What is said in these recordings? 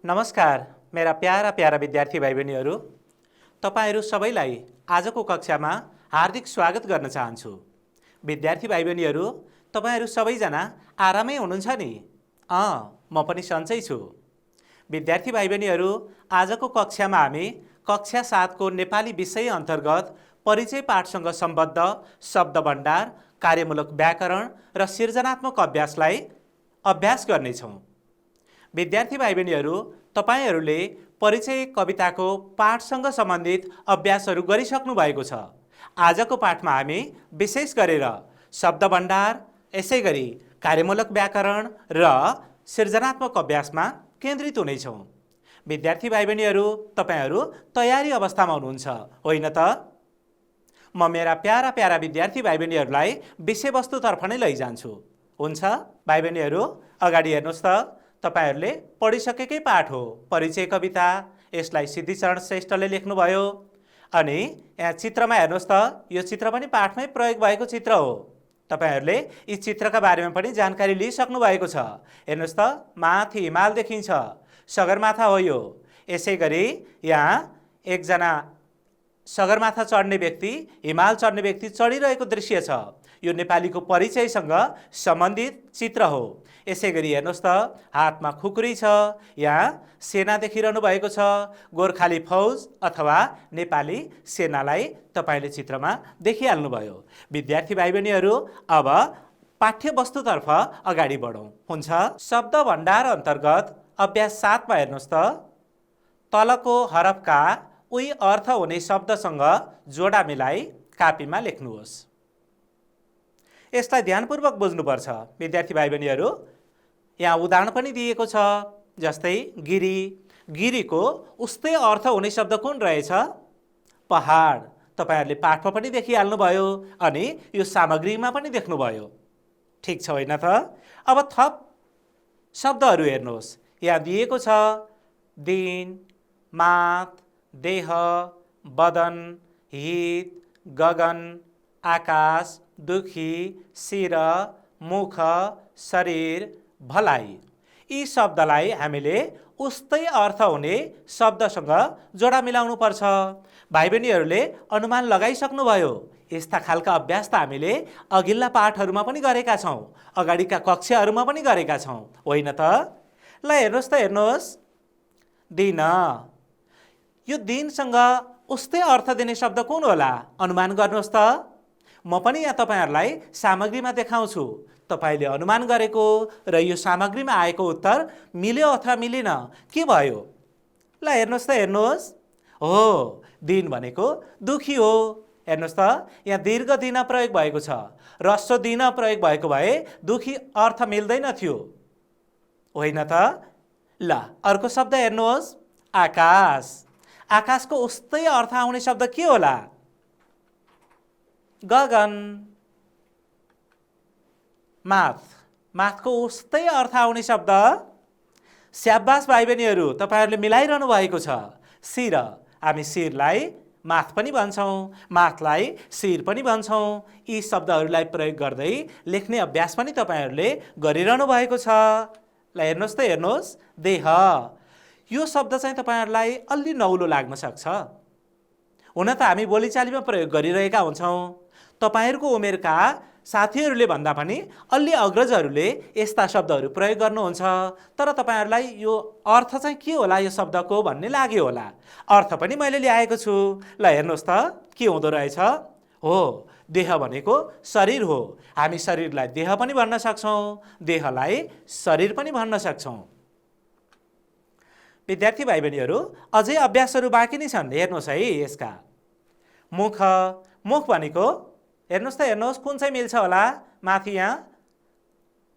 नमस्कार मेरा para para विद्यार्थी भाइ बहिनीहरू, तपाईहरू सबैलाई आजको कक्षामा हार्दिक स्वागत गर्न चाहन्छु। विद्यार्थी भाइ बहिनीहरू, तपाईहरू सबैजना आरामै हुनुहुन्छ नि? म पनि सन्चै छु। विद्यार्थी भाइ बहिनीहरू, आजको कक्षामा हामी कक्षा 7 को नेपाली विषय अन्तर्गत परिचय पाठसँग सम्बद्ध शब्द भण्डार, कार्यमूलक व्याकरण र सृजनात्मक अभ्यासलाई अभ्यास गर्नेछौँ। विद्यार्थी भाइ बहिनीहरू, तपाईहरूले परिचय कविताको पाठसँग सम्बन्धित अभ्यासहरू गरिसक्नु भएको छ। आजको पाठमा हामी विशेष गरेर शब्द भण्डार, यसैगरी कार्यमूलक व्याकरण र सृजनात्मक अभ्यासमा केन्द्रित हुनेछौँ। विद्यार्थी भाइ बहिनीहरू, तपाईहरू तयारी अवस्थामा हुनुहुन्छ होइन त? म मेरा प्यारा प्यारा विद्यार्थी भाइ बहिनीहरूलाई विषयवस्तुतर्फ नै लैजान्छु। हुन्छ भाइ बहिनीहरू, अगाडि हेर्नुहोस् त, तपाईहरूले पढिसकेकै पाठ हो परिचय कविता। यसलाई सिद्धिचरण श्रेष्ठले लेख्नुभयो। अनि यहाँ चित्रमा हेर्नुहोस् त, यो चित्र पनि पाठमै प्रयोग भएको चित्र हो। तपाईहरूले यी चित्रका बारेमा पनि जानकारी लिइसक्नु भएको छ। हेर्नुहोस् त, माथि हिमाल देखिन्छ, सगरमाथा हो यो। यसै गरी यहाँ एकजना सगरमाथा चढ्ने व्यक्ति, हिमाल चढ्ने व्यक्ति चढिरहेको दृश्य छ। यो नेपालीको परिचयसँग सम्बन्धित चित्र हो। यसै गरी हेर्नुहोस् त, हातमा खुकुरी छ, यहाँ सेना देखिरहनु भएको छ। गोर्खाली फौज अथवा नेपाली सेनालाई तपाईले चित्रमा देखिहाल्नुभयो। विद्यार्थी भाइ बहिनीहरू, अब पाठ्यवस्तुतर्फ अगाडि बढौँ। हुन्छ, शब्द भण्डार अन्तर्गत अभ्यास 7 मा हेर्नुहोस् त, तलको हरफका उही अर्थ हुने शब्दसँग जोडा मिलाई कापीमा लेख्नुहोस्। यसलाई ध्यानपूर्वक बुझ्नुपर्छ विद्यार्थी भाइ बहिनीहरू। यहाँ उदाहरण पनि दिएको छ, जस्तै गिरी। गिरीको उस्तै अर्थ हुने शब्द कुन रहेछ? पहाड। तपाईहरूले पाठमा पनि देखिहाल्नुभयो अनि यो सामग्रीमा पनि देख्नुभयो। ठिक छ होइन त? अब थप शब्दहरू हेर्नुहोस्। यहाँ दिएको छ दिन, मात, देह, बदन, हित, गगन, आकाश, दुखी, शिर, मुख, शरीर, भलाइ। यी शब्दलाई हामीले उस्तै अर्थ हुने शब्दसँग जोडा मिलाउनु पर्छ। भाइ बहिनीहरूले अनुमान लगाइसक्नुभयो। यस्ता खालका अभ्यास त हामीले अघिल्ला पाठहरूमा पनि गरेका छौँ, अगाडिका कक्षाहरूमा पनि गरेका छौँ होइन त? ल हेर्नुहोस् त, हेर्नुहोस्, दिन। यो दिनसँग उस्तै अर्थ दिने शब्द कुन होला? अनुमान गर्नुहोस् त। म पनि यहाँ तपाईहरूलाई सामग्रीमा देखाउँछु। तपाईले अनुमान गरेको र यो सामग्रीमा आएको उत्तर मिल्यो अथवा मिलेन, के भयो? ल हेर्नुहोस् त, हेर्नुहोस्, हो, दिन भनेको दुखी हो। हेर्नुहोस् त, यहाँ दीर्घ दिन प्रयोग भएको छ, ह्रस्व दिन प्रयोग भएको भए दुखी अर्थ मिल्दैन थियो होइन त? ल अर्को शब्द हेर्नुहोस्, आकाश। आकाशको उस्तै अर्थ आउने शब्द के होला? गगन। माथ। माथको उस्तै अर्थ आउने शब्द? स्याबास भाइ बहिनीहरू, तपाईहरूले मिलाइरहनु भएको छ। शिर। हामी शिरलाई माथ पनि भन्छौँ, माथलाई शिर पनि भन्छौँ। यी शब्दहरूलाई प्रयोग गर्दै लेख्ने अभ्यास पनि तपाईहरूले गरिरहनु भएको छ। ल हेर्नुहोस् त, हेर्नुहोस्, देह। यो शब्द चाहिँ तपाईहरूलाई अलि नौलो लाग्न सक्छ। हुन त हामी बोलीचालीमा प्रयोग गरिरहेका हुन्छौँ। तपाईहरूको उमेरका साथीहरूले भन्दा पनि अलि अग्रजहरूले यस्ता शब्दहरू प्रयोग गर्नुहुन्छ। तर तपाईहरूलाई यो अर्थ चाहिँ के होला यो शब्दको भन्ने लाग्यो होला। अर्थ पनि मैले ल्याएको छु। ल हेर्नुहोस् त, के हुँदो रहेछ? हो, देह भनेको शरीर हो। हामी शरीरलाई देह पनि भन्न सक्छौँ, देहलाई शरीर पनि भन्न सक्छौँ। विद्यार्थी भाइ बहिनीहरू, अझै अभ्यासहरू बाँकी नै छन्। हेर्नुहोस् है यसका। मुख। मुख भनेको हेर्नुहोस् त, हेर्नुहोस्, कुन चाहिँ मिल्छ होला? माथि यहाँ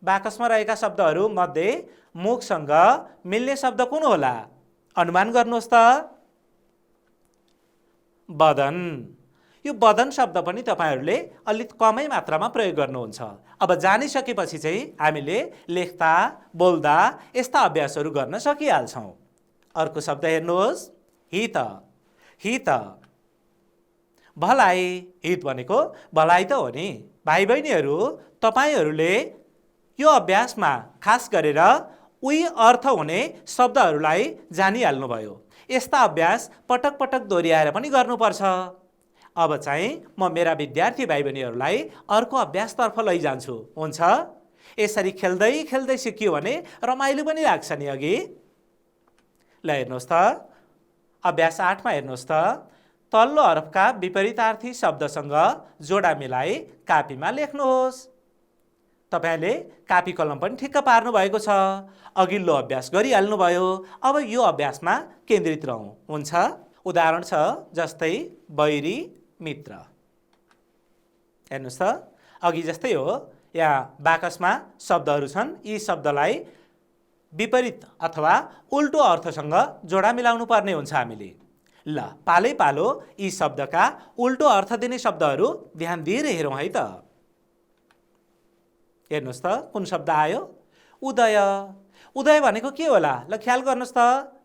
बाकसमा रहेका शब्दहरू मध्ये मुखसँग मिल्ने शब्द कुन होला? अनुमान गर्नुहोस् त। बदन। यो बदन शब्द पनि तपाईहरूले अलिक कमै मात्रामा प्रयोग गर्नुहुन्छ। अब जानिसकेपछि चाहिँ हामीले लेख्दा बोल्दा यस्ता अभ्यासहरू गर्न सकिहाल्छौँ। अर्को शब्द हेर्नुहोस्, हित। हित। भलाइ। हित भनेको भलाइ त हो नि। भाइ बहिनीहरू, तपाईहरूले यो अभ्यासमा खास गरेर उही अर्थ हुने शब्दहरूलाई जानिहाल्नुभयो। यस्ता अभ्यास पटक पटक दोहोऱ्याएर पनि गर्नुपर्छ। अब चाहिँ म मेरा विद्यार्थी भाइ बहिनीहरूलाई अर्को अभ्यासतर्फ लैजान्छु। हुन्छ? यसरी खेल्दै खेल्दै सिकियो भने रमाइलो पनि लाग्छ नि अघि। ल हेर्नुहोस् त, अभ्यास 8मा हेर्नुहोस् त। तल्लो हरफका विपरीतार्थी शब्दसँग जोडा मिलाई कापीमा लेख्नुहोस्। तपाईले कापी कलम पनि ठिक्क पार्नु भएको छ। अघिल्लो अभ्यास गरिहाल्नुभयो। अब यो अभ्यासमा केन्द्रित रहौँ। हुन्छ? उदाहरण छ जस्तै बैरी मित्र। हेर्नुहोस् त, अघि जस्तै हो। यहाँ बाकसमा शब्दहरू छन्। यी शब्दलाई विपरीत अथवा उल्टो अर्थसँग जोडा मिलाउनु पर्ने हुन्छ हामीले। ल पालै पालो यी शब्दका उल्टो अर्थ दिने शब्दहरू ध्यान दिएर हेरौँ है त। हेर्नुहोस् त, कुन शब्द आयो? उदय। उदय भनेको के होला? ल ख्याल गर्नुहोस् त,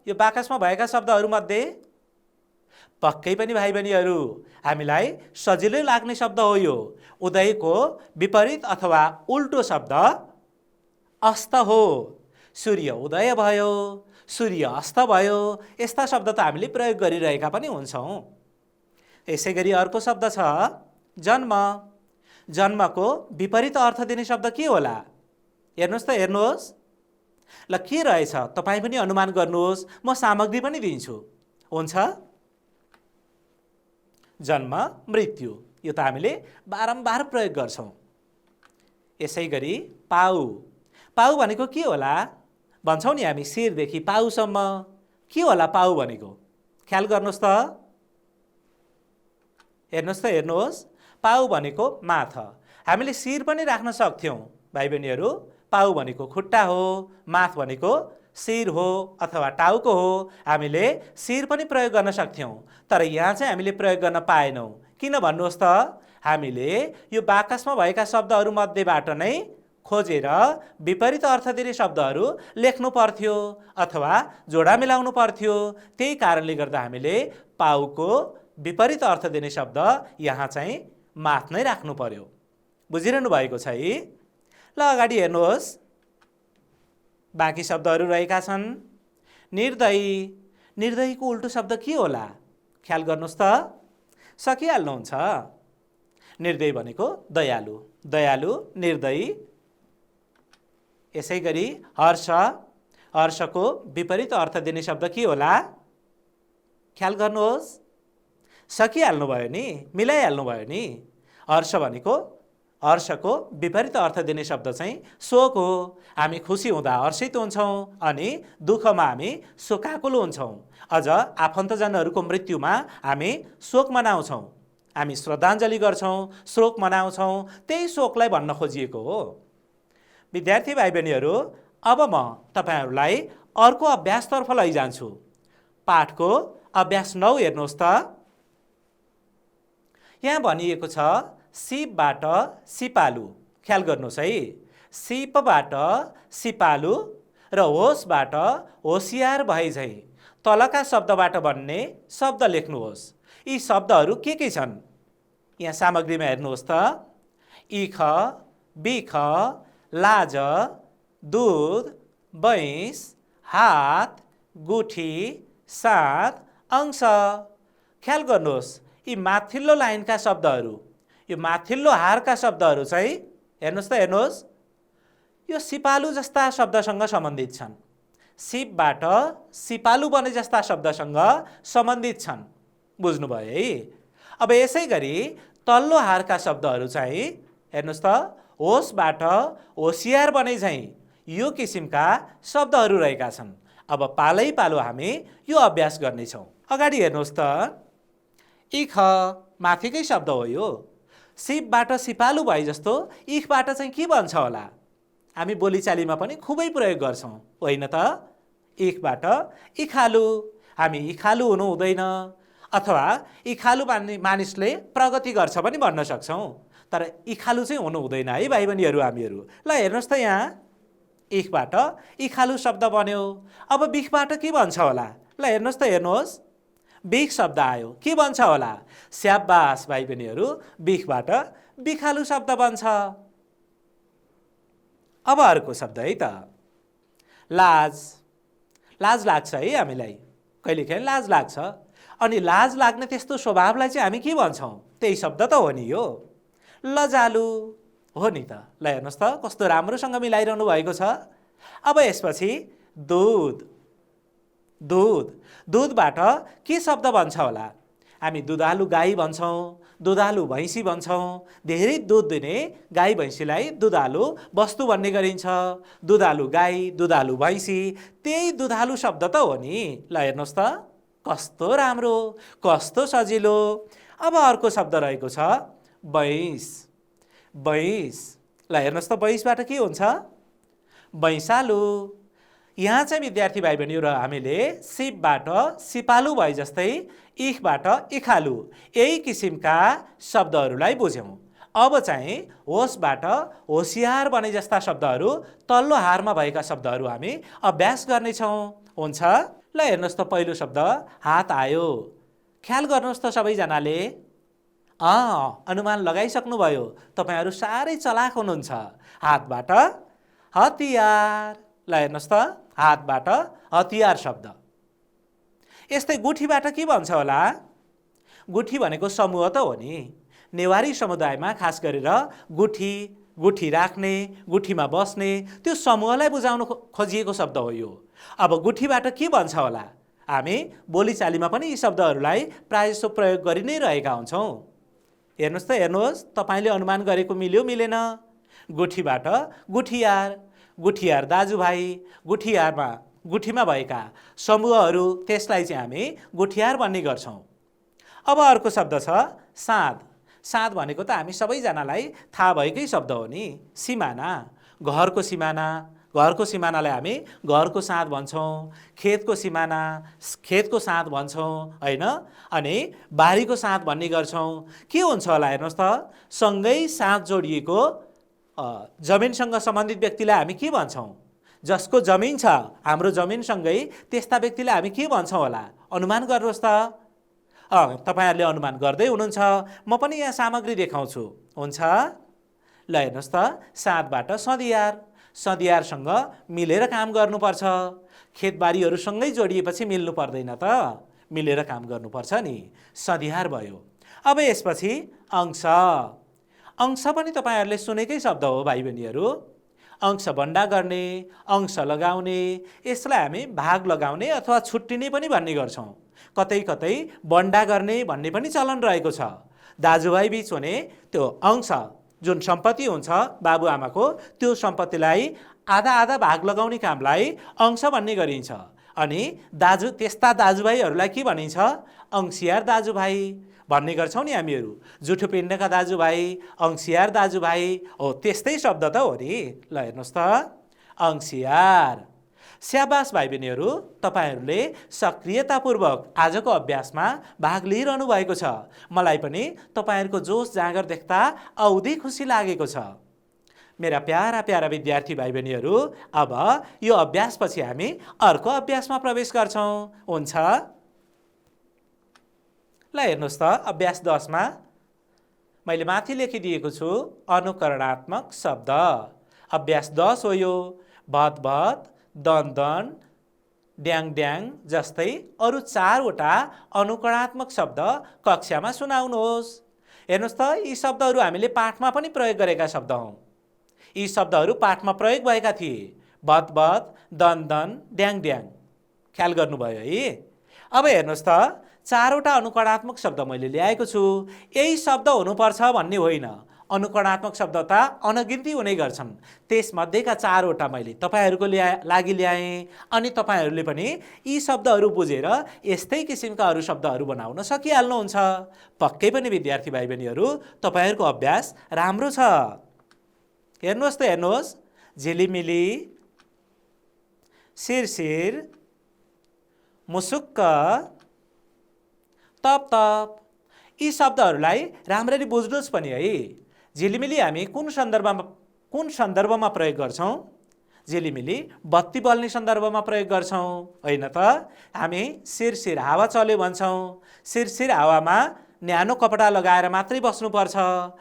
यो बाकसमा भएका शब्दहरूमध्ये पक्कै पनि भाइ बहिनीहरू हामीलाई सजिलै लाग्ने शब्द हो यो। उदयको विपरीत अथवा उल्टो शब्द अस्त हो। सूर्य उदय भयो, सूर्य अस्त भयो, यस्ता शब्द त हामीले प्रयोग गरिरहेका पनि हुन्छौँ। यसै गरी अर्को शब्द छ जन्म। जन्मको विपरीत अर्थ दिने शब्द के होला? हेर्नुहोस् त, हेर्नुहोस्। ल के रहेछ? तपाईँ पनि अनुमान गर्नुहोस्, म सामग्री पनि दिन्छु। हुन्छ? जन्म, मृत्यु, यो त हामीले बारम्बार प्रयोग गर्छौँ। यसै गरी पाउ। पाउ भनेको के होला? भन्छौँ नि हामी शिरदेखि पाउसम्म। के होला पाउ भनेको? ख्याल गर्नुहोस् त। हेर्नुहोस् त, हेर्नुहोस्। पाउ भनेको माथा। हामीले शिर पनि राख्न सक्थ्यौँ भाइ बहिनीहरू। पाउ भनेको खुट्टा हो, माथ भनेको शिर हो अथवा टाउको हो। हामीले शिर पनि प्रयोग गर्न सक्थ्यौँ, तर यहाँ चाहिँ हामीले प्रयोग गर्न पाएनौँ। किन भन्नुहोस् त? हामीले यो बाकसमा भएका शब्दहरू मध्येबाट नै खोजेर विपरीत अर्थ दिने शब्दहरू लेख्नु पर्थ्यो अथवा जोडा मिलाउनु पर्थ्यो। त्यही कारणले गर्दा हामीले पाउको विपरीत अर्थ दिने शब्द यहाँ चाहिँ माथ नै राख्नु पर्यो। बुझिरहनु भएको छ है? ल अगाडि हेर्नुहोस्, बाँकी शब्दहरू रहेका छन्। निर्दयी। निर्दयीको उल्टो शब्द के होला? ख्याल गर्नुहोस् त, सकिहाल्नुहुन्छ। निर्दयी भनेको दयालु। दयालु, निर्दयी। यसै गरी हर्ष। हर्षको विपरीत अर्थ दिने शब्द के होला? ख्याल गर्नुहोस्। सकिहाल्नुभयो नि, मिलाइहाल्नुभयो नि। हर्ष भनेको, हर्षको विपरीत अर्थ दिने शब्द चाहिँ शोक हो। हामी खुसी हुँदा हर्षित हुन्छौँ अनि दुःखमा हामी शोकाकुल हुन्छौँ। अझ आफन्तजनहरूको मृत्युमा हामी शोक मनाउँछौँ, हामी श्रद्धाञ्जली गर्छौँ, शोक मनाउँछौँ। त्यही शोकलाई भन्न खोजिएको हो। विद्यार्थी भाइ बहिनीहरू, अब म तपाईँहरूलाई अर्को अभ्यासतर्फ लैजान्छु। पाठको अभ्यास 9 हेर्नुहोस् त। यहाँ भनिएको छ सिपबाट सिपालु। ख्याल गर्नुहोस् है। सिपबाट सिपालु र होसबाट होसियार भएझैँ तलका शब्दबाट बन्ने शब्द लेख्नुहोस्। यी शब्दहरू के छन्? यहाँ सामग्रीमा हेर्नुहोस् त। इख, बिख, लाज, दुध, बैंस, हात, गुठी, साथ, अंश। ख्याल गर्नुहोस्, यी माथिल्लो लाइनका शब्दहरू, यो माथिल्लो हारका शब्दहरू चाहिँ हेर्नुहोस् त, हेर्नुहोस्, यो सिपालु जस्ता शब्दसँग सम्बन्धित छन्। सिपबाट सिपालु बने जस्ता शब्दसँग सम्बन्धित छन्। बुझ्नुभयो है? अब यसै गरी तल्लो हारका शब्दहरू चाहिँ हेर्नुहोस् त, होसबाट होसियार बने झैँ यो किसिमका शब्दहरू रहेका छन्। अब पालै पालो हामी यो अभ्यास गर्नेछौँ। अगाडि हेर्नुहोस् त। इख माथिकै शब्द हो यो। सिपबाट सिपालु भए जस्तो इखबाट चाहिँ के बन्छ होला? हामी बोलीचालीमा पनि खुबै प्रयोग गर्छौँ, होइन त? इखबाट इखालु। हामी इखालु हुनु हुँदैन, अथवा इखालु मानिसले प्रगति गर्छ पनि भन्न सक्छौँ, तर इखालु चाहिँ हुनु हुँदैन है भाइ बहिनीहरू हामीहरू। ल हेर्नुहोस् त, यहाँ इखबाट इखालु शब्द बन्यो। अब बिखबाट के बन्छ होला? ल हेर्नुहोस् त, हेर्नुहोस्, बिख शब्द आयो। के बन्छ होला? स्याबास भाइ बहिनीहरू, बिखबाट बिखालु शब्द बन्छ। अब अर्को शब्द है त। लाज लाज लाग्छ है हामीलाई, कहिलेकाहीँ लाज लाग्छ। अनि लाज लाग्ने त्यस्तो स्वभावलाई चाहिँ हामी के भन्छौँ? त्यही शब्द त हो नि यो, लजालु हो नि त। ल हेर्नुहोस् त कस्तो राम्रोसँग मिलाइरहनु भएको छ। अब यसपछि दुध, दुध, दुधबाट के शब्द बन्छ होला? हामी दुधालु गाई भन्छौँ, दुधालु भैँसी भन्छौँ। धेरै दुध दिने गाई भैँसीलाई दुधालु वस्तु भन्ने गरिन्छ। दुधालु गाई, दुधालु भैँसी, त्यही दुधालु शब्द त हो नि। ल हेर्नुहोस् त कस्तो राम्रो, कस्तो सजिलो। अब अर्को शब्द रहेको छ भैँस, भैँस। ल हेर्नुहोस् त भैँसबाट के हुन्छ? भैँसालु। यहाँ चाहिँ विद्यार्थी भाइ बहिनी र हामीले सिपबाट सिपालु भए जस्तै इखबाट इखालु यही किसिमका शब्दहरूलाई बुझ्यौँ। अब चाहिँ होसबाट होसियार बने जस्ता शब्दहरू, तल्लो हारमा भएका शब्दहरू हामी अभ्यास गर्नेछौँ। हुन्छ? ल हेर्नुहोस् त पहिलो शब्द हात आयो। ख्याल गर्नुहोस् त सबैजनाले, अनुमान लगाइसक्नुभयो। तपाईँहरू साह्रै चलाक हुनुहुन्छ। हातबाट हतियार। ल हेर्नुहोस् त हातबाट हतियार शब्द। यस्तै गुठीबाट के भन्छ होला? गुठी भनेको समूह त हो नि। नेवारी समुदायमा खास गरेर गुठी, गुठी राख्ने, गुठीमा बस्ने त्यो समूहलाई बुझाउन खोजिएको शब्द हो यो। अब गुठीबाट के भन्छ होला? हामी बोलीचालीमा पनि यी शब्दहरूलाई प्रायःजसो प्रयोग गरि नै रहेका हुन्छौँ। हेर्नुहोस् त हेर्नुहोस्, तपाईँले अनुमान गरेको मिल्यो मिलेन? गुठीबाट गुठियार, गुठियार दाजुभाइ, गुठीमा भएका समूहहरू, त्यसलाई चाहिँ हामी गुठियार भन्ने गर्छौँ। अब अर्को शब्द छ साँध। साँध भनेको त हामी सबैजनालाई थाहा भएकै शब्द हो नि। सिमाना, घरको सिमाना, घरको सिमानालाई हामी घरको साँध भन्छौँ। खेतको सिमाना, खेतको साँध भन्छौँ होइन। अनि बारीको साँध भन्ने गर्छौँ। के हुन्छ होला हेर्नुहोस् त, सँगै साँध जोडिएको जमिनसँग सम्बन्धित व्यक्तिलाई हामी के भन्छौँ? जसको जमिन छ हाम्रो जमिनसँगै, त्यस्ता व्यक्तिलाई हामी के भन्छौँ होला? अनुमान गर्नुहोस् त। तपाईँहरूले अनुमान गर्दै हुनुहुन्छ, म पनि यहाँ सामग्री देखाउँछु। हुन्छ? ल हेर्नुहोस् त साँधबाट सदियार। सदियारसँग मिलेर काम गर्नुपर्छ। खेतबारीहरूसँगै जोडिएपछि मिल्नु पर्दैन त, मिलेर काम गर्नुपर्छ नि। सदियार भयो। अब यसपछि अंश। अंश पनि तपाईँहरूले सुनेकै शब्द हो भाइ बहिनीहरू। अंश बन्डा गर्ने, अंश लगाउने, यसलाई हामी भाग लगाउने अथवा छुट्टिने पनि भन्ने गर्छौँ। कतै कतै बन्डा गर्ने भन्ने पनि चलन रहेको छ। दाजुभाइ बीच हुने त्यो अंश जुन सम्पत्ति हुन्छ बाबुआमाको, त्यो सम्पत्तिलाई आधा आधा भाग लगाउने कामलाई अंश भन्ने गरिन्छ। अनि त्यस्ता दाजुभाइहरूलाई के भनिन्छ? अंशियार दाजुभाइ भन्ने गर्छौँ नि हामीहरू। जुठो पिण्डका दाजुभाइ, अंशियार दाजुभाइ हो, त्यस्तै शब्द त हो नि। ल हेर्नुहोस् त अंशियार। स्याबास भाइ बहिनीहरू, तपाईँहरूले सक्रियतापूर्वक आजको अभ्यासमा भाग लिइरहनु भएको छ। मलाई पनि तपाईँहरूको जोस जाँगर देख्दा औधी खुसी लागेको छ। मेरा प्यारा प्यारा विद्यार्थी भाइ बहिनीहरू, अब यो अभ्यासपछि हामी अर्को अभ्यासमा प्रवेश गर्छौँ। हुन्छ? ल हेर्नुहोस् त अभ्यास 10 मा मैले माथि लेखिदिएको छु अनुकरणात्मक शब्द। अभ्यास 10 हो यो। भत भत, दन दन, ड्याङ ड्याङ जस्तै अरू 4वटा अनुकरणात्मक शब्द कक्षामा सुनाउनुहोस्। हेर्नुहोस् त यी शब्दहरू हामीले पाठमा पनि प्रयोग गरेका शब्द हौँ। यी शब्दहरू पाठमा प्रयोग भएका थिए। भत भत, दन दन, ड्याङ ड्याङ। ख्याल गर्नुभयो है? अब हेर्नुहोस् त 4वटा अनुकरणात्मक शब्द मैले ल्याएको छु। यही शब्द हुनुपर्छ भन्ने होइन। अनुकरणात्मक शब्द त अनगिन्ती हुने गर्छन्। त्यसमध्येका 4वटा मैले तपाईँहरूको लागि ल्याएँ। अनि तपाईँहरूले पनि यी शब्दहरू बुझेर यस्तै किसिमका अरू शब्दहरू बनाउन सकिहाल्नुहुन्छ। पक्कै पनि विद्यार्थी भाइ बहिनीहरू, तपाईँहरूको अभ्यास राम्रो छ। हेर्नुहोस् त हेर्नुहोस्, झिलिमिली, शिरशिर, मुसुक्क, तप तप, यी शब्दहरूलाई राम्ररी बुझ्नुहोस् पनि है। झिलिमिली हामी कुन सन्दर्भमा प्रयोग गर्छौँ? झिलिमिली बत्ती बल्ने सन्दर्भमा प्रयोग गर्छौँ होइन त? हामी शिरशिर हावा चल्यो भन्छौँ। शिरशिर हावामा न्यानो कपडा लगाएर मात्रै बस्नुपर्छ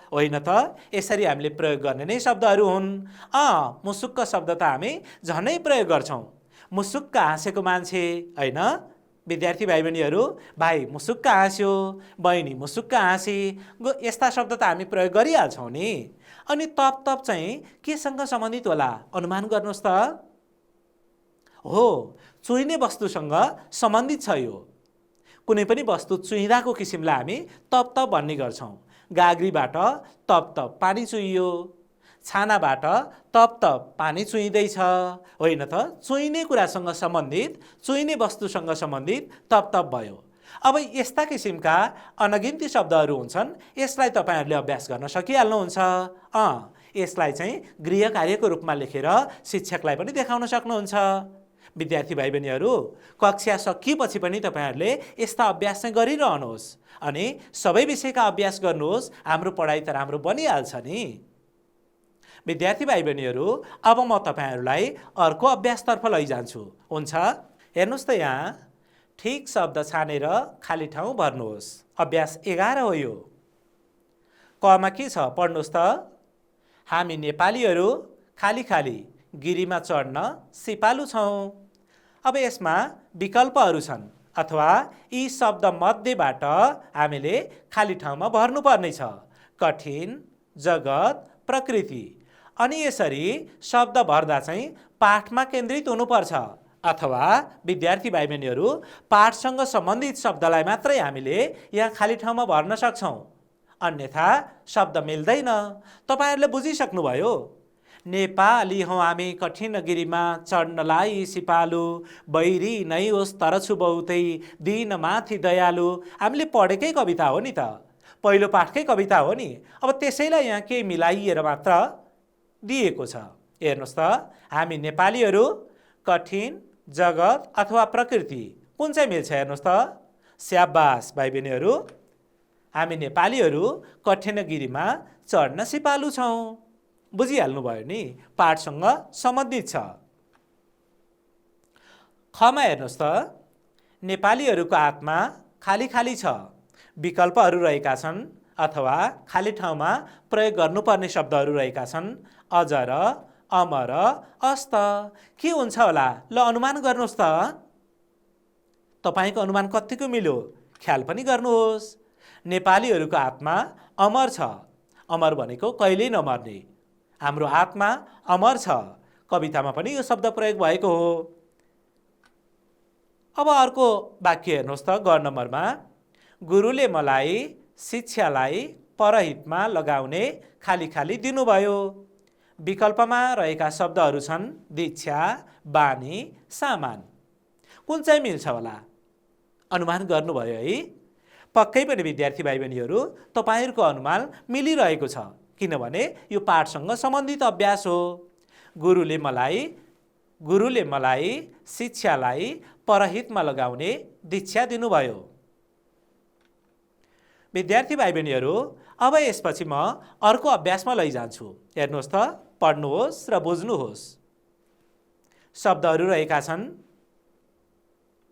होइन त? यसरी हामीले प्रयोग गर्ने नै शब्दहरू हुन्। मुसुक्क शब्द त हामी झनै प्रयोग गर्छौँ। मुसुक्क हाँसेको मान्छे होइन। विद्यार्थी भाइ बहिनीहरू, भाइ मुसुक्क हाँस्यो, बहिनी मुसुक्क हाँसी, यस्ता शब्द त हामी प्रयोग गरिहाल्छौँ नि। अनि तप तप चाहिँ केसँग सम्बन्धित होला अनुमान गर्नुहोस् त। हो, चुइने वस्तुसँग सम्बन्धित छ यो। कुनै पनि वस्तु चुइँदाको किसिमलाई हामी तप तप भन्ने गर्छौँ। गाग्रीबाट तप तप पानी चुइयो, छानाबाट तप तप पानी चुइँदैछ, होइन त? चुइने कुरासँग सम्बन्धित, चुइने वस्तुसँग सम्बन्धित तप तप भयो। अब यस्ता किसिमका अनगिन्ती शब्दहरू हुन्छन्, यसलाई तपाईँहरूले अभ्यास गर्न सकिहाल्नुहुन्छ। यसलाई चाहिँ गृह कार्यको रूपमा लेखेर शिक्षकलाई पनि देखाउन सक्नुहुन्छ। विद्यार्थी भाइ बहिनीहरू, कक्षा सकिएपछि पनि तपाईँहरूले यस्ता अभ्यास चाहिँ गरिरहनुहोस् अनि सबै विषयका अभ्यास गर्नुहोस्। हाम्रो पढाइ त राम्रो बनिहाल्छ नि। विद्यार्थी भाइ बहिनीहरू, अब म तपाईँहरूलाई अर्को अभ्यासतर्फ लैजान्छु। हुन्छ, हेर्नुहोस् त यहाँ ठिक शब्द छानेर खाली ठाउँ भर्नुहोस्। अभ्यास 11 हो यो। कमा के छ पढ्नुहोस् त। हामी नेपालीहरू खाली खाली गिरीमा चढ्न सिपालु छौँ। अब यसमा विकल्पहरू छन् अथवा यी शब्द मध्येबाट हामीले खाली ठाउँमा भर्नुपर्नेछ। कठिन, जगत, प्रकृति। अनि यसरी शब्द भर्दा चाहिँ पाठमा केन्द्रित हुनुपर्छ अथवा विद्यार्थी भाइ बहिनीहरू पाठसँग सम्बन्धित शब्दलाई मात्रै हामीले यहाँ खाली ठाउँमा भर्न सक्छौँ, अन्यथा शब्द मिल्दैन। तपाईँहरूले बुझिसक्नुभयो। नेपाली हौँ हामी कठिन गिरीमा चढ्नलाई सिपालु, बैरी नै होस् तर छु बहुतै दिन माथि दयालु। हामीले पढेकै कविता हो नि त, पहिलो पाठकै कविता हो नि। अब त्यसैलाई यहाँ केही मिलाइएर मात्र दिएको छ। हेर्नुहोस् त, हामी नेपालीहरू कठिन, जगत अथवा प्रकृति, कुन चाहिँ मिल्छ हेर्नुहोस् त। स्याबास भाइ बहिनीहरू, हामी नेपालीहरू कठिन गिरीमा चढ्न सिपालु छौँ। बुझिहाल्नुभयो नि, पाठसँग सम्बन्धित छ। खमा हेर्नुहोस् त, नेपालीहरूको आत्मा खाली खाली छ। विकल्पहरू रहेका छन् अथवा खाली ठाउँमा प्रयोग गर्नुपर्ने शब्दहरू रहेका छन्। अजर, अमर, अस्त। के हुन्छ होला ल अनुमान गर्नुहोस् त। तपाईँको अनुमान कतिको मिल्यो ख्याल पनि गर्नुहोस्। नेपालीहरूको आत्मा अमर छ। अमर भनेको कहिल्यै नमर्ने। हाम्रो आत्मा अमर छ। कवितामा पनि यो शब्द प्रयोग भएको हो। अब अर्को वाक्य हेर्नुहोस् त, ग नम्बरमा। गुरुले मलाई शिक्षालाई परहितमा लगाउने खाली खाली दिनुभयो। विकल्पमा रहेका शब्दहरू छन् दीक्षा, बानी, सामान। कुन चाहिँ मिल्छ होला अनुमान गर्नुभयो है। पक्कै पनि विद्यार्थी भाइ बहिनीहरू, तपाईँहरूको अनुमान मिलिरहेको छ, किनभने यो पाठसँग सम्बन्धित अभ्यास हो। गुरुले मलाई शिक्षालाई परहितमा लगाउने दीक्षा दिनुभयो। विद्यार्थी भाइ बहिनीहरू, अब यसपछि म अर्को अभ्यासमा लैजान्छु। हेर्नुहोस् त, पढ्नुहोस् र बुझ्नुहोस्। शब्दहरू रहेका छन्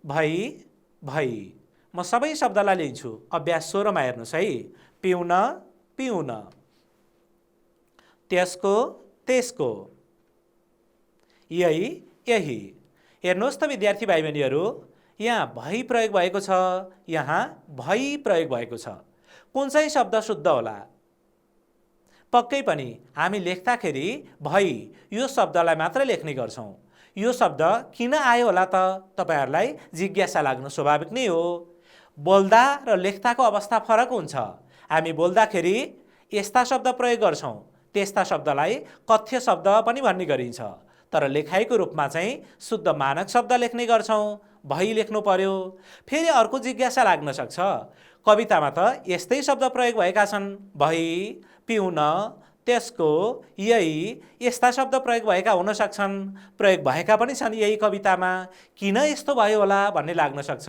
भई, भई। म सबै शब्दलाई लिन्छु। अभ्यास 16 मा हेर्नुहोस् है। पिउन, पिउन। त्यसको, त्यसको। यही, यही। हेर्नुहोस् त विद्यार्थी भाइ बहिनीहरू, यहाँ भई प्रयोग भएको छ, यहाँ भई प्रयोग भएको छ। कुन चाहिँ शब्द शुद्ध होला? पक्कै पनि हामी लेख्दाखेरि भई यो शब्दलाई मात्र लेख्ने गर्छौँ। यो शब्द किन आयो होला त तपाईँहरूलाई जिज्ञासा लाग्नु स्वाभाविक नै हो। बोल्दा र लेख्दाको अवस्था फरक हुन्छ। हामी बोल्दाखेरि यस्ता शब्द प्रयोग गर्छौँ, त्यस्ता शब्दलाई कथ्य शब्द पनि भन्ने गरिन्छ। तर लेखाइको रूपमा चाहिँ शुद्ध मानक शब्द लेख्ने गर्छौँ। भई लेख्नु पर्यो। फेरि अर्को जिज्ञासा लाग्न सक्छ, कवितामा त यस्तै शब्द प्रयोग भएका छन्। भई, पिउन, त्यसको, यही, यस्ता शब्द प्रयोग भएका हुन सक्छन्। प्रयोग भएका पनि छन् यही कवितामा। किन यस्तो भयो होला भन्ने लाग्न सक्छ।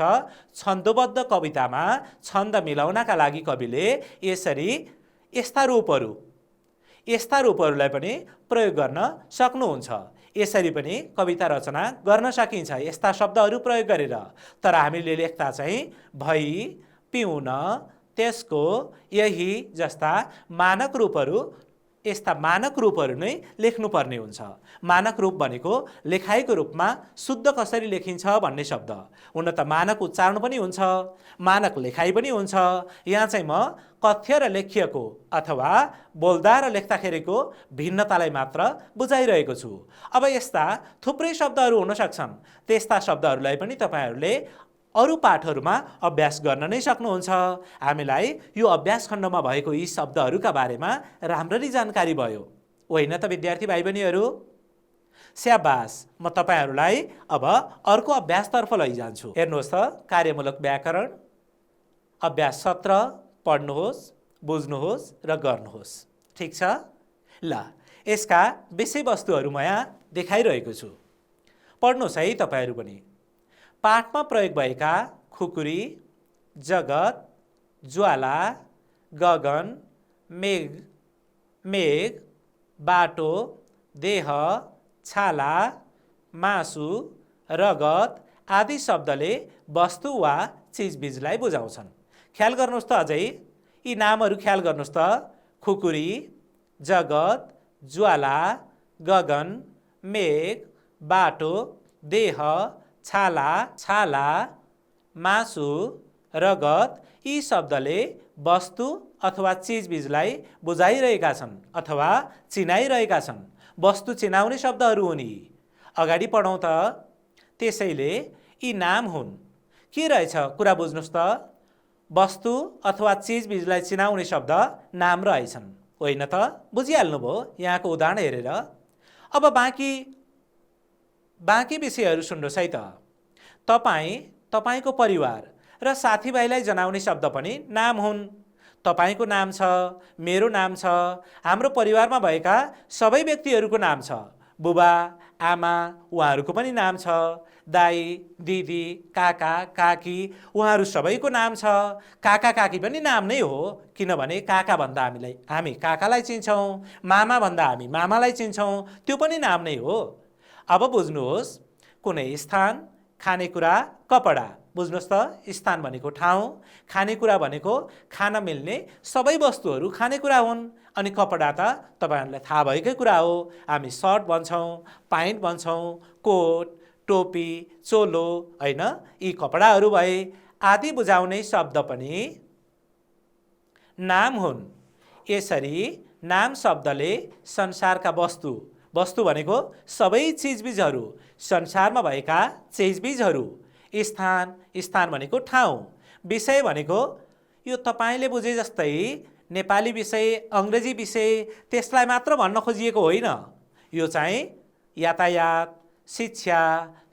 छन्दोबद्ध कवितामा छन्द मिलाउनका लागि कविले यस्ता रूपहरूलाई पनि प्रयोग गर्न सक्नुहुन्छ। यसरी पनि कविता रचना गर्न सकिन्छ यस्ता शब्दहरू प्रयोग गरेर। तर हामीले लेख्दा चाहिँ भई, पिउन, त्यसको, यही जस्ता मानक रूपहरू यस्ता मानक रूपहरू नै लेख्नुपर्ने हुन्छ। मानक रूप भनेको लेखाइको रूपमा शुद्ध कसरी लेखिन्छ भन्ने शब्द। हुन त मानक उच्चारण पनि हुन्छ, मानक लेखाइ पनि हुन्छ। यहाँ चाहिँ म कथ्य र लेखिएको अथवा बोल्दा र लेख्दाखेरिको भिन्नतालाई मात्र बुझाइरहेको छु। अब यस्ता थुप्रै शब्दहरू हुन सक्छन्, त्यस्ता शब्दहरूलाई पनि तपाईहरूले अरू पाठहरूमा अभ्यास गर्न नै सक्नुहुन्छ। हामीलाई यो अभ्यास खण्डमा भएको यी शब्दहरूका बारेमा राम्ररी जानकारी भयो, होइन त विद्यार्थी भाइ बहिनीहरू? स्याबास, म तपाईहरूलाई अब अर्को अभ्यासतर्फ लैजान्छु। हेर्नुहोस् त, कार्यमूलक व्याकरण अभ्यास 17 पढ्नुहोस्, बुझ्नुहोस् र गर्नुहोस्। ठिक छ? ल, यसका विषयवस्तुहरू म यहाँ देखाइरहेको छु, पढ्नुहोस् है तपाईहरू पनि। पाठमा प्रयोग भएका खुकुरी, जगत, ज्वाला, गगन, मेघ, बाटो, देह, छाला, मासु, रगत आदि शब्दले वस्तु वा चिजबिजलाई बुझाउँछन्। ख्याल गर्नुहोस् त, अझै यी नामहरू ख्याल गर्नुहोस् त। खुकुरी, जगत, ज्वाला, गगन, मेघ, बाटो, देह, छाला, मासु, रगत यी शब्दले वस्तु अथवा चिजबिजलाई बुझाइरहेका छन् अथवा चिनाइरहेका छन्। वस्तु चिनाउने शब्दहरू हुन् यी। अगाडि पढौँ त। त्यसैले यी नाम हुन्। के रहेछ कुरा बुझ्नुहोस् त। वस्तु अथवा चिजबिजलाई चिनाउने शब्द नाम रहेछन्, होइन त? बुझिहाल्नुभयो यहाँको उदाहरण हेरेर। अब बाँकी विषयहरू सुन्नुहोस् है त। तपाईँको परिवार र साथीभाइलाई जनाउने शब्द पनि नाम हुन्। तपाईँको नाम छ, मेरो नाम छ, हाम्रो परिवारमा भएका सबै व्यक्तिहरूको नाम छ। बुबा, आमा उहाँहरूको पनि नाम छ। दाई, दिदी, काका, काकी उहाँहरू सबैको नाम छ। काका काकी पनि नाम नै हो, किनभने काका भन्दा हामी काकालाई चिन्छौँ, मामा भन्दा हामी मामालाई चिन्छौँ, त्यो पनि नाम नै हो। अब बुझ्नुहोस्, कुनै स्थान, खानेकुरा, कपडा। बुझ्नुहोस् त, स्थान भनेको ठाउँ, खानेकुरा भनेको खान मिल्ने सबै वस्तुहरू खानेकुरा हुन्। अनि कपडा त तपाईँहरूलाई थाहा भएकै कुरा हो। हामी सर्ट भन्छौँ, प्यान्ट भन्छौँ, कोट, टोपी, चोलो, होइन? यी कपडाहरू भए। आदि बुझाउने शब्द पनि नाम हुन्। यसरी नाम शब्दले संसारका वस्तु भनेको सबै चिजबिजहरू, संसारमा भएका चिजबिजहरू, स्थान भनेको ठाउँ, विषय भनेको यो तपाईँले बुझे जस्तै नेपाली विषय, अङ्ग्रेजी विषय त्यसलाई मात्र भन्न खोजिएको होइन। यो चाहिँ यातायात, शिक्षा,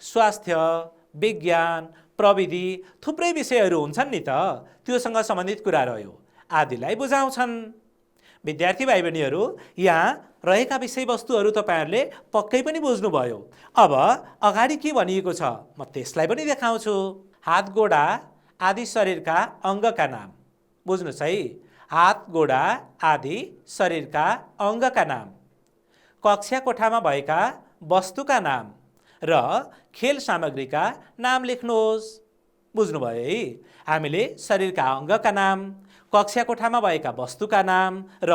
स्वास्थ्य, विज्ञान, प्रविधि थुप्रै विषयहरू हुन्छन् नि त, त्योसँग सम्बन्धित कुरा रह्यो, आदिलाई बुझाउँछन्। विद्यार्थी भाइ बहिनीहरू, यहाँ रहेका विषयवस्तुहरू तपाईँहरूले पक्कै पनि बुझ्नुभयो। अब अगाडि के भनिएको छ म त्यसलाई पनि देखाउँछु। हात गोडा आदि शरीरका अङ्गका नाम। बुझ्नुहोस् है, हात गोडा आदि शरीरका अङ्गका नाम। कक्षा कोठामा भएका वस्तुका नाम र खेल सामग्रीका नाम लेख्नुहोस्। बुझ्नुभयो है? हामीले शरीरका अङ्गका नाम, कक्षा कोठामा भएका वस्तुका नाम र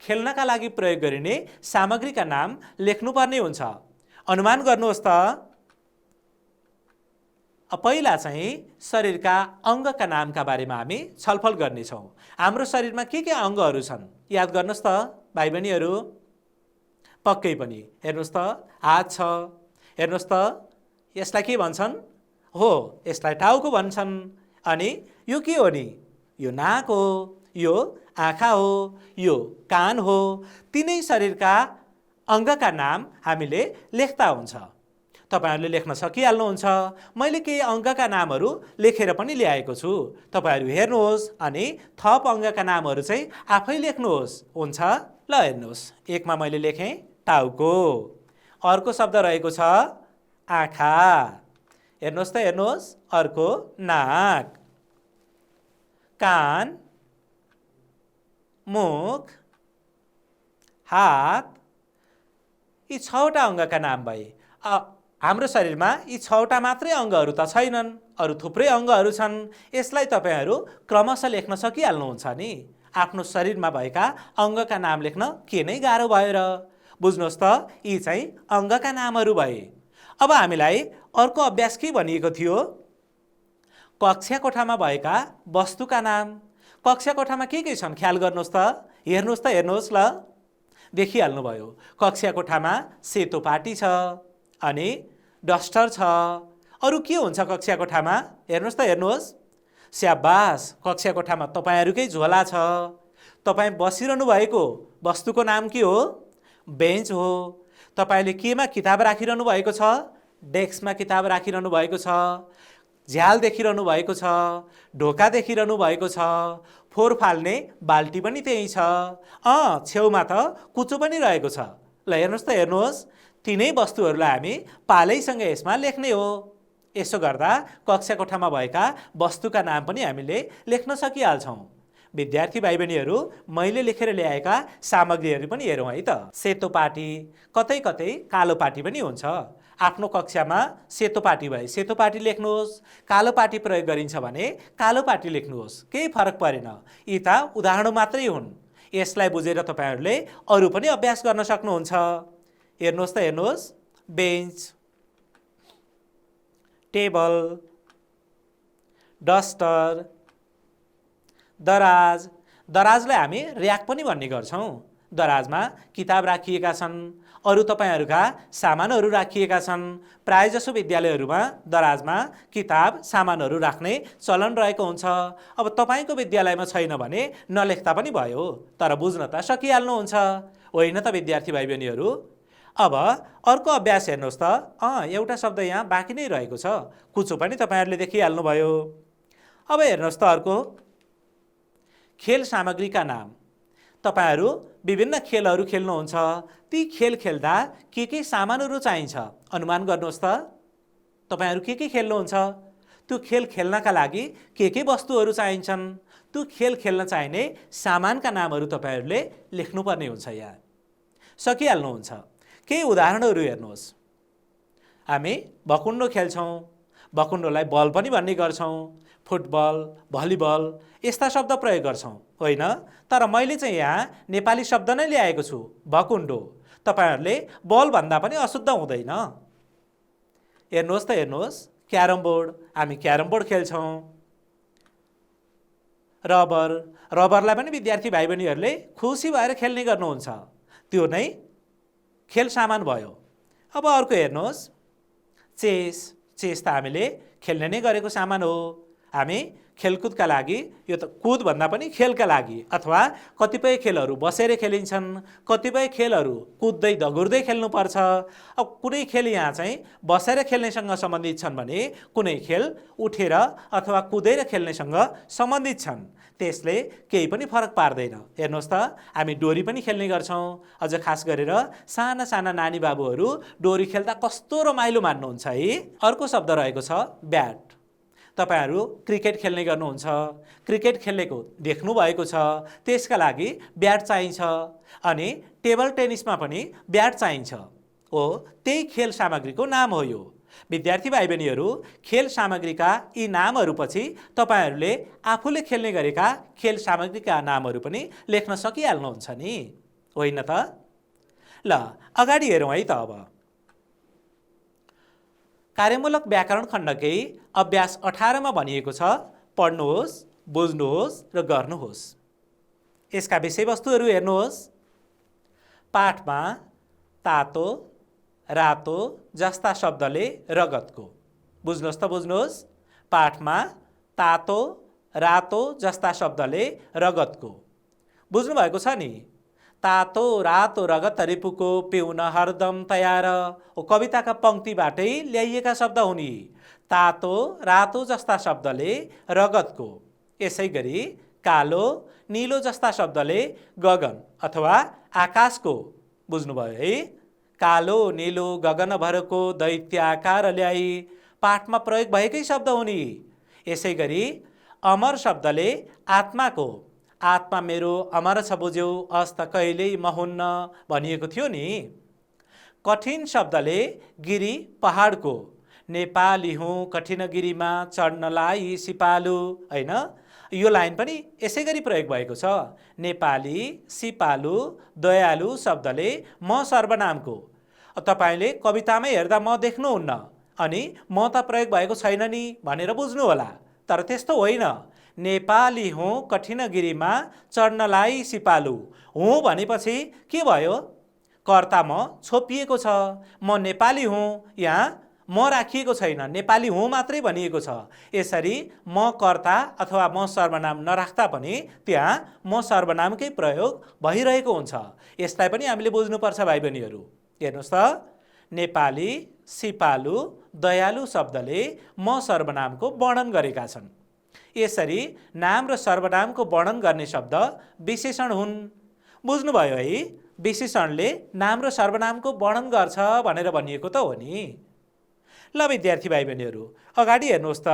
खेल्नका लागि प्रयोग गरिने सामग्रीका नाम लेख्नुपर्ने हुन्छ। अनुमान गर्नुहोस् त। पहिला चाहिँ शरीरका अङ्गका नामका बारेमा हामी छलफल गर्नेछौँ। हाम्रो शरीरमा के अङ्गहरू छन् याद गर्नुहोस् त भाइ बहिनीहरू। पक्कै पनि हेर्नुहोस् त, हात छ, हेर्नुहोस् त, यसलाई के भन्छन्? हो, यसलाई टाउको भन्छन्। अनि यो के हो नि? यो नाक हो, यो आँखा हो, यो कान हो। तिनै शरीरका अङ्गका नाम हामीले लेख्दा हुन्छ। तपाईहरूले लेख्न सकिहाल्नुहुन्छ। मैले केही अङ्गका नामहरू लेखेर पनि ल्याएको छु, तपाईँहरू हेर्नुहोस् अनि थप अङ्गका नामहरू चाहिँ आफै लेख्नुहोस्। हुन्छ? ल हेर्नुहोस्, एकमा मैले लेखेँ टाउको, अर्को शब्द रहेको छ आँखा, हेर्नुहोस् त, हेर्नुहोस्, अर्को नाक, कान, मुख, हात, यी 6वटा अङ्गका नाम भए। हाम्रो शरीरमा यी 6वटा मात्रै अङ्गहरू त छैनन्, अरू थुप्रै अङ्गहरू छन्। यसलाई तपाईँहरू क्रमशः लेख्न सकिहाल्नुहुन्छ नि। आफ्नो शरीरमा भएका अङ्गका नाम लेख्न के नै गाह्रो भयो र? बुझ्नुहोस् त, यी चाहिँ अङ्गका नामहरू भए। अब हामीलाई अर्को अभ्यास के भनिएको थियो? कक्षा कोठामा भएका वस्तुका नाम। कक्षा कोठामा के छन् ख्याल गर्नुहोस् त, हेर्नुहोस् ल, देखिहाल्नुभयो। कक्षा कोठामा सेतो पाटी छ अनि डस्टर छ। अरू के हुन्छ कक्षा कोठामा? हेर्नुहोस्। स्याबास, कक्षा कोठामा तपाईँहरूकै झोला छ। तपाईँ बसिरहनु भएको वस्तुको नाम के हो? बेन्च हो। तपाईँले केमा किताब राखिरहनु भएको छ? डेस्कमा किताब राखिरहनु भएको छ। झ्याल देखिरहनु भएको छ, ढोका देखिरहनु भएको छ, फोहोर फाल्ने बाल्टी पनि त्यही छ। छेउमा त कुचो पनि रहेको छ। ल हेर्नुहोस्, तिनै वस्तुहरूलाई हामी पालैसँग यसमा लेख्ने हो। यसो गर्दा कक्षा कोठामा भएका वस्तुका नाम पनि हामीले लेख्न सकिहाल्छौँ। विद्यार्थी भाइ बहिनीहरू, मैले लेखेर ल्याएका सामग्रीहरू पनि हेरौँ है त। सेतो पाटी, कतै कतै कालो पाटी पनि हुन्छ। आफ्नो कक्षामा सेतो पाटी भए सेतो पाटी लेख्नुहोस्, कालो पाटी प्रयोग गरिन्छ भने कालो पाटी लेख्नुहोस्, केही फरक परेन। यी त उदाहरण मात्रै हुन्। यसलाई बुझेर तपाईँहरूले अरू पनि अभ्यास गर्न सक्नुहुन्छ। हेर्नुहोस्, बेन्च, टेबल, डस्टर, दराज। दराजलाई हामी र्याक पनि भन्ने गर्छौँ। दराजमा किताब राखिएका छन्, अरू तपाईँहरूका सामानहरू राखिएका छन्। प्रायःजसो विद्यालयहरूमा दराजमा किताब सामानहरू राख्ने चलन रहेको हुन्छ। अब तपाईँको विद्यालयमा छैन भने नलेख्दा पनि भयो, तर बुझ्न त सकिहाल्नुहुन्छ होइन त विद्यार्थी भाइ बहिनीहरू? अब अर्को अभ्यास हेर्नुहोस् त। एउटा शब्द यहाँ बाँकी नै रहेको छ, कुचो पनि तपाईँहरूले देखिहाल्नुभयो। अब हेर्नुहोस् त अर्को, खेल सामग्रीका नाम। तपाईहरू विभिन्न खेलहरू खेल्नुहुन्छ। ती खेल खेल्दा के सामानहरू चाहिन्छ अनुमान गर्नुहोस् त। तपाईहरू के खेल्नुहुन्छ? त्यो खेल खेल्नका लागि के वस्तुहरू चाहिन्छन्? त्यो खेल खेल्न चाहिने सामानका नामहरू तपाईहरूले लेख्नुपर्ने हुन्छ। यहाँ सकिहाल्नुहुन्छ। केही उदाहरणहरू हेर्नुहोस्। हामी भकुन्डो खेल्छौँ। भकुन्डोलाई बल पनि भन्ने गर्छौँ। फुटबल, भलिबल यस्ता शब्द प्रयोग गर्छौँ होइन? तर मैले चाहिँ यहाँ नेपाली शब्द नै ल्याएको छु, भकुन्डो। तपाईहरूले बल भन्दा पनि अशुद्ध हुँदैन। हेर्नुहोस्, क्यारम बोर्ड, हामी क्यारम बोर्ड खेल्छौँ। रबरलाई पनि विद्यार्थी भाइ बहिनीहरूले खुसी भएर खेल्ने गर्नुहुन्छ। त्यो नै खेल सामान भयो। अब अर्को हेर्नुहोस्, चेस त हामीले खेल्ने नै गरेको सामान हो। हामी खेलकुदका लागि, यो त कुद भन्दा पनि खेलका लागि, अथवा कतिपय खेलहरू बसेर खेलिन्छन्, कतिपय खेलहरू कुद्दै दगुर्दै खेल्नुपर्छ। अब कुनै खेल यहाँ चाहिँ बसेर खेल्नेसँग सम्बन्धित छन् भने कुनै खेल उठेर अथवा कुदेर खेल्नेसँग सम्बन्धित छन्। त्यसले केही पनि फरक पार्दैन। हेर्नुहोस् त, हामी डोरी पनि खेल्ने गर्छौँ। अझ खास गरेर साना साना नानी बाबुहरू डोरी खेल्दा कस्तो रमाइलो मान्नुहुन्छ है। अर्को शब्द रहेको छ ब्याट। तपाईहरू क्रिकेट खेल्ने गर्नुहुन्छ। क्रिकेट खेलेको देख्नु भएको छ, त्यसका लागि ब्याट चाहिन्छ। अनि टेबल टेनिसमा पनि ब्याट चाहिन्छ। त्यही खेल सामग्रीको नाम हो यो। विद्यार्थी भाइ बहिनीहरू, खेल सामग्रीका यी नामहरूपछि तपाईँहरूले आफूले खेल्ने गरेका खेल सामग्रीका नामहरू पनि लेख्न सकिहाल्नुहुन्छ नि, होइन त? ल अगाडि हेरौँ है त। अब कार्यमूलक व्याकरण खण्डकै अभ्यास 18 मा भनिएको छ, पढ्नुहोस्, बुझ्नुहोस् र गर्नुहोस्। यसका विषयवस्तुहरू हेर्नुहोस्। पाठमा तातो, रातो जस्ता शब्दले रगतको। बुझ्नुहोस् त, बुझ्नुहोस्। पाठमा तातो, रातो जस्ता शब्दले रगतको। बुझ्नुभएको छ नि? तातो रातो रगत रिपुको पिउन हरदम तयार। कविताका पंक्तिबाटै ल्याइएका शब्द हुन् यी। तातो रातो जस्ता शब्दले रगतको। यसै गरी कालो नीलो जस्ता शब्दले गगन अथवा आकाशको। बुझ्नुभयो है? कालो नीलो गगनभरको दैत्य आकार ल्याई। पाठमा प्रयोग भएकै शब्द हुन् यी। यसै गरी अमर शब्दले आत्माको। आत्मा मेरो अमर छ बुझ्यौ, अस्त कहिल्यै महुन्न भनिएको थियो नि। कठिन शब्दले गिरी पहाडको। नेपाली हुँ कठिन गिरीमा चढ्नलाई सिपालु, होइन? यो लाइन पनि यसै गरी प्रयोग भएको छ। नेपाली सिपालु दयालु शब्दले म सर्वनामको, तपाईले कवितामै हेर्दा म देख्नुहुन्न अनि म त प्रयोग भएको छैन नि भनेर बुझ्नु होला, तर त्यस्तो होइन। नेपाली हुँ कठिनगिरीमा चढ्नलाई सिपालु हुँ भनेपछि के भयो? कर्ता म छोपिएको छ। म नेपाली हुँ, यहाँ म राखिएको छैन, नेपाली हुँ मात्रै भनिएको छ। यसरी म कर्ता अथवा म सर्वनाम नराख्दा पनि त्यहाँ म सर्वनामकै प्रयोग भइरहेको हुन्छ। यसलाई पनि हामीले बुझ्नुपर्छ भाइ बहिनीहरू। हेर्नुहोस् त, नेपाली सिपालु दयालु शब्दले म सर्वनामको वर्णन गरेका छन्। यसरी नाम र सर्वनामको वर्णन गर्ने शब्द विशेषण हुन्। बुझ्नुभयो है? विशेषणले नाम र सर्वनामको वर्णन गर्छ भनेर भनिएको त हो नि। ल विद्यार्थी भाइ बहिनीहरू, अगाडि हेर्नुहोस् त,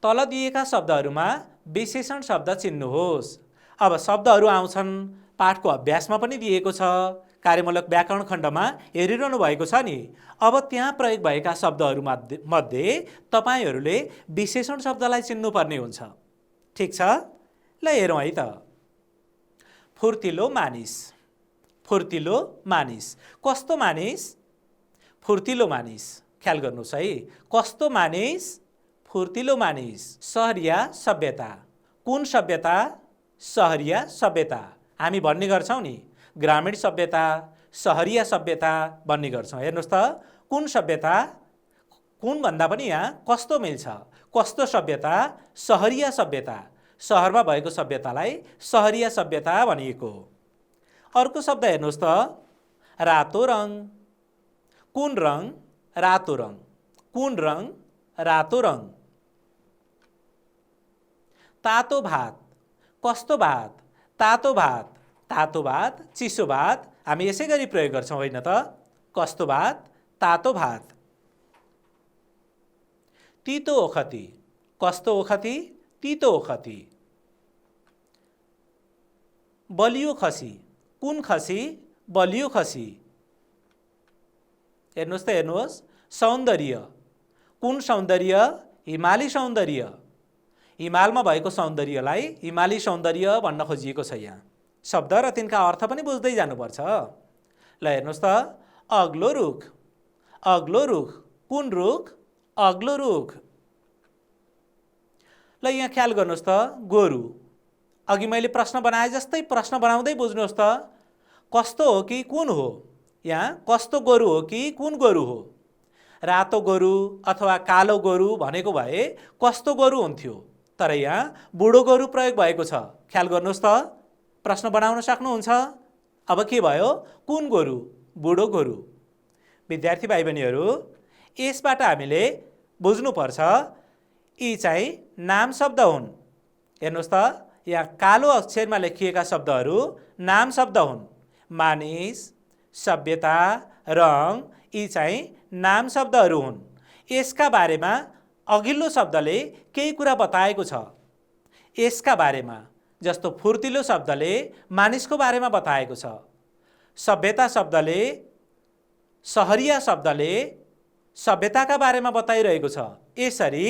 तल दिएका शब्दहरूमा विशेषण शब्द चिन्नुहोस्। अब शब्दहरू आउँछन्, पाठको अभ्यासमा पनि दिएको छ, कार्यमूलक व्याकरण खण्डमा हेरिरहनु भएको छ नि। अब त्यहाँ प्रयोग भएका शब्दहरू मध्ये तपाईहरूले विशेषण शब्दलाई चिन्नुपर्ने हुन्छ। ठिक छ? ल हेरौँ है त। फुर्तिलो मानिस, फुर्तिलो मानिस, कस्तो मानिस? फुर्तिलो मानिस। ख्याल गर्नुहोस् है, कस्तो मानिस? फुर्तिलो मानिस। सहरिया सभ्यता, कुन सभ्यता? सहरिया सभ्यता। हामी भन्ने गर्छौँ नि, ग्रामीण सभ्यता सहरिया सभ्यता भन्ने गर्छौँ। हेर्नुहोस् त, कुन सभ्यता? कुन भन्दा पनि यहाँ कस्तो मिल्छ। कस्तो सभ्यता? सहरिया सभ्यता। सहरमा भएको सभ्यतालाई सहरिया सभ्यता भनिएको। अर्को शब्द हेर्नुहोस् त, रातो रङ। कुन रङ? रातो रङ। कुन रङ? रातो रङ। तातो भात, कस्तो भात? तातो भात। तातो भात, चिसो भात हामी यसै गरी प्रयोग गर्छौँ होइन त? कस्तो भात? तातो भात। तीतो ओखती, कस्तो ओखती? तीतो ओखती। बलियो खसी, कुन खसी? बलियो खसी। हेर्नुहोस् त, हेर्नुहोस्, सौन्दर्य, कुन सौन्दर्य? हिमाली सौन्दर्य। हिमालमा भएको सौन्दर्यलाई हिमाली सौन्दर्य भन्न खोजिएको छ यहाँ। शब्द र तिनका अर्थ पनि बुझ्दै जानुपर्छ। ल हेर्नुहोस् त, अग्लो रुख। अग्लो रुख, कुन रुख? अग्लो रुख। ल यहाँ ख्याल गर्नुहोस् त, गोरु। अघि मैले प्रश्न बनाए जस्तै प्रश्न बनाउँदै बुझ्नुहोस् त, कस्तो हो कि कुन हो? यहाँ कस्तो गोरु हो कि कुन गोरु हो? रातो गोरु अथवा कालो गोरु भनेको भए कस्तो गोरु हुन्थ्यो, तर यहाँ बुढो गोरु प्रयोग भएको छ। ख्याल गर्नुहोस् त, प्रश्न बनाउन सक्नुहुन्छ। अब के भयो? कुन गोरु? बुढो गोरु। विद्यार्थी भाइ बहिनीहरू, यसबाट हामीले बुझ्नुपर्छ यी चाहिँ नाम शब्द हुन्। हेर्नुहोस् त, यहाँ कालो अक्षरमा लेखिएका शब्दहरू नाम शब्द हुन्। मानिस, सभ्यता, रङ यी चाहिँ नाम शब्दहरू हुन्। यसका बारेमा अघिल्लो शब्दले केही कुरा बताएको छ। यसका बारेमा, जस्तो फुर्तिलो शब्दले मानिसको बारेमा बताएको छ। सभ्यता शब्दले, सहरिया शब्दले सभ्यताका बारेमा बताइरहेको छ। यसरी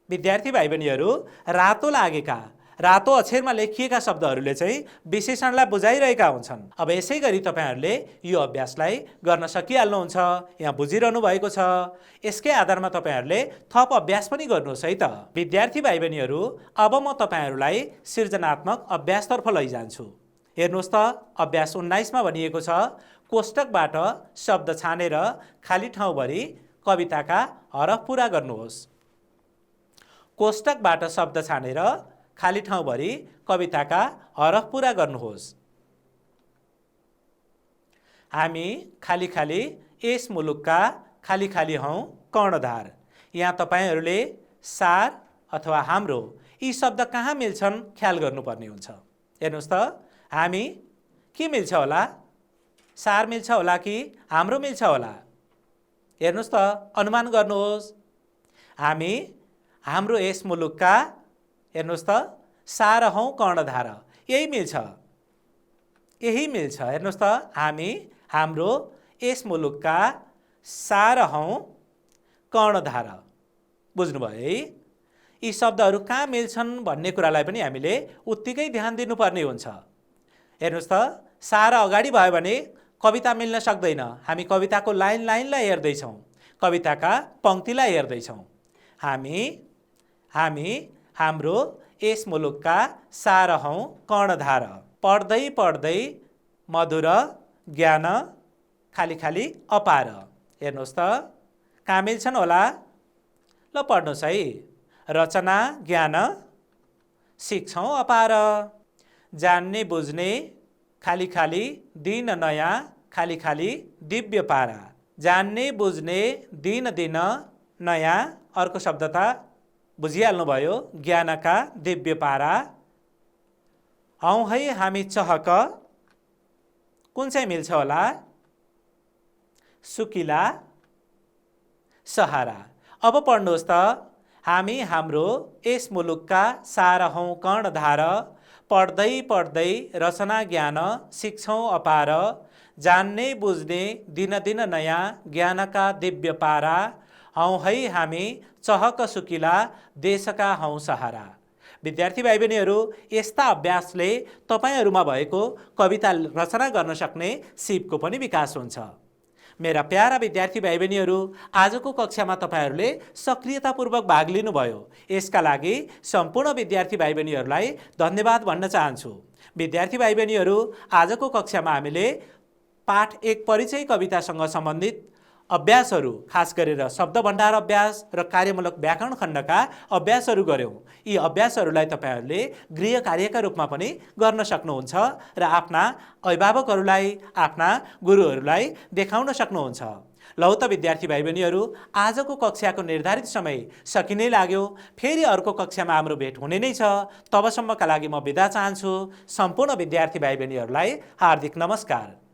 विद्यार्थी भाइ बहिनीहरू, रातो लागेका, रातो अक्षरमा लेखिएका शब्दहरूले चाहिँ विशेषणलाई बुझाइरहेका हुन्छन्। अब यसै गरी तपाईहरूले यो अभ्यासलाई गर्न सकिहाल्नुहुन्छ। यहाँ बुझिरहनु भएको छ। यसकै आधारमा तपाईहरूले थप अभ्यास पनि गर्नुहोस् है त। विद्यार्थी भाइ बहिनीहरू, अब म तपाईहरूलाई सृजनात्मक अभ्यासतर्फ लैजान्छु। हेर्नुहोस् त, अभ्यास 19 मा भनिएको छ, कोष्टकबाट शब्द छानेर खाली ठाउँभरि कविताका हरफ पुरा गर्नुहोस्। कोष्टकबाट शब्द छानेर खाली ठाउँभरि कविताका हरफ पुरा गर्नुहोस्। हामी खाली खाली यस मुलुकका खाली खाली हौँ कर्णधार। यहाँ तपाईहरूले सार अथवा हाम्रो यी शब्द कहाँ मिल्छन् ख्याल गर्नुपर्ने हुन्छ। हेर्नुहोस् त, हामी के मिल्छ होला? सार मिल्छ होला कि हाम्रो मिल्छ होला? हेर्नुहोस् त, अनुमान गर्नुहोस्। हामी हाम्रो यस मुलुकका, हेर्नुहोस् त, सार हौँ कर्णधार, यही मिल्छ, यही मिल्छ। हेर्नुहोस् त, हामी हाम्रो यस मुलुकका सार हौँ कर्णधार। बुझ्नुभयो है? यी शब्दहरू कहाँ मिल्छन् भन्ने कुरालाई पनि हामीले उत्तिकै ध्यान दिनुपर्ने हुन्छ। हेर्नुहोस् त, सारा अगाडि भयो भने कविता मिल्न सक्दैन। हामी कविताको लाइनलाई हेर्दैछौँ, कविताका पङ्क्तिलाई हेर्दैछौँ। हामी हाम्रो यस मुलुकका सार हौँ कर्णधार, पढ्दै पढ्दै मधुर ज्ञान खाली खाली अपार। हेर्नुहोस् त, कहाँ मिल्छन् होला? ल पढ्नुहोस् है। रचना ज्ञान सिक्छौँ अपार, जान्ने बुझ्ने खाली खाली दिन नयाँ खाली खाली दिव्य पारा। जान्ने बुझ्ने दिन दिन नयाँ, अर्को शब्द त बुझिहाल्नु भयो, ज्ञानका दिव्य पारा। हौँ है हामी चहक, कुन चाहिँ मिल्छ होला? सुकिला सहारा। अब पढ्नुहोस् त, हामी हाम्रो यस मुलुकका सार हौँ कर्णधार, पढ्दै पढ्दै रचना ज्ञान सिक्छौँ अपार, जान्ने बुझ्ने दिन दिन नयाँ ज्ञानका दिव्य पारा। हौँ है हामी चहक सुकिला देशका हौँ सहारा। विद्यार्थी भाइ बहिनीहरू, यस्ता अभ्यासले तपाईँहरूमा भएको कविता रचना गर्न सक्ने सिपको पनि विकास हुन्छ। मेरा प्यारा विद्यार्थी भाइ बहिनीहरू, आजको कक्षामा तपाईँहरूले सक्रियतापूर्वक भाग लिनुभयो। यसका लागि सम्पूर्ण विद्यार्थी भाइ बहिनीहरूलाई धन्यवाद भन्न चाहन्छु। विद्यार्थी भाइ बहिनीहरू, आजको कक्षामा हामीले पाठ 1 परिचय कवितासँग सम्बन्धित अभ्यासहरू, खास गरेर शब्द भण्डार अभ्यास र कार्यमूलक व्याकरण खण्डका अभ्यासहरू गऱ्यौँ। यी अभ्यासहरूलाई तपाईँहरूले गृह कार्यका रूपमा पनि गर्न सक्नुहुन्छ र आफ्ना अभिभावकहरूलाई, आफ्ना गुरुहरूलाई देखाउन सक्नुहुन्छ। लौ त विद्यार्थी भाइ बहिनीहरू, आजको कक्षाको निर्धारित समय सकिनै लाग्यो। फेरि अर्को कक्षामा हाम्रो भेट हुने नै छ। तबसम्मका लागि म बिदा चाहन्छु। सम्पूर्ण विद्यार्थी भाइ बहिनीहरूलाई हार्दिक नमस्कार।